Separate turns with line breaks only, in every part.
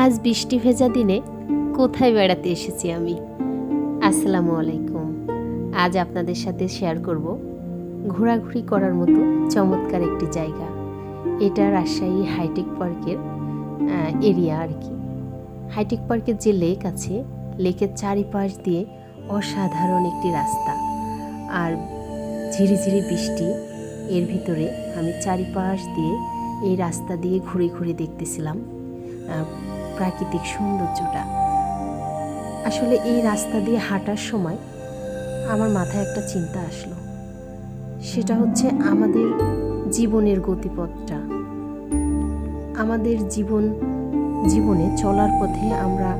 আজ বৃষ্টি ভেজা দিনে কোথায় বেড়াতে এসেছি আমি। আসসালামু আলাইকুম। আজ আপনাদের সাথে শেয়ার করব ঘোরাঘুরি করার মতো চমৎকার একটি জায়গা। এটা রাজশাহী হাইটেক পার্কের এরিয়া আর কি। হাইটেক পার্কের যে লেক আছে, লেকের চারিপাশ দিয়ে অসাধারণ একটি রাস্তা আর ঝিরিঝিরি বৃষ্টি। এর ভিতরে আমি চারিপাশ দিয়ে এই রাস্তা দিয়ে ঘুরে ঘুরে দেখতেছিলাম প্রাকৃতিক সৌন্দর্যটা। আসলে এই রাস্তা দিয়ে হাঁটার সময় আমার মাথায় একটা চিন্তা আসলো, সেটা হচ্ছে আমাদের জীবনের গতিপথটা। আমাদের জীবনে চলার পথে আমরা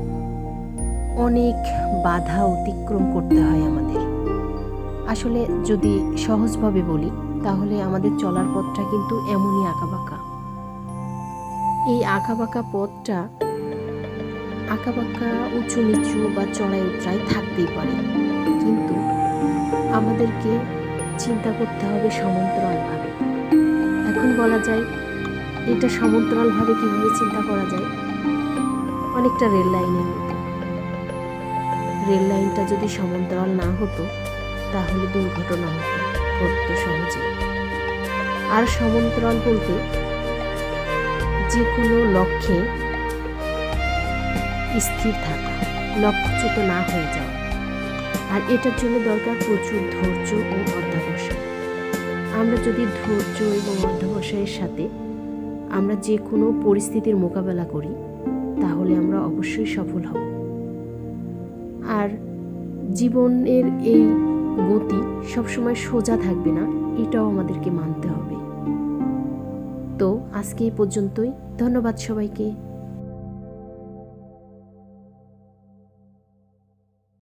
অনেক বাধা অতিক্রম করতে হয় আমাদের। আসলে যদি সহজভাবে বলি তাহলে আমাদের চলার পথটা কিন্তু এমনই আঁকাবাঁকা। এই আঁকাবাঁকা পথটা আঁকাবাঁকা, উঁচু নিচু বা চড়াই উতরাই থাকতেই পারে, কিন্তু আমাদেরকে চিন্তা করতে হবে সমান্তরালভাবে। এখন বলা যায় এটা সমান্তরালভাবে কীভাবে চিন্তা করা যায়, অনেকটা রেল লাইনের মতো। রেল লাইনটা যদি সমান্তরাল না হতো তাহলে দুর্ঘটনা ঘটতো সহজে। আর সমান্তরাল বলতে যে কোনো লক্ষ্যে স্থির থাকা, লক্ষ্যচ্যুত না হয়ে যাওয়া। আর এটার জন্য দরকার প্রচুর ধৈর্য ও অধ্যবসায়। আমরা যদি ধৈর্য এবং অধ্যবসায়ের সাথে আমরা যে কোনো পরিস্থিতির মোকাবেলা করি তাহলে আমরা অবশ্যই সফল হব। আর জীবনের এই গতি সবসময় সোজা থাকবে না, এটাও আমাদেরকে মানতে হবে। তো আজকে এই পর্যন্তই। ধন্যবাদ সবাইকে।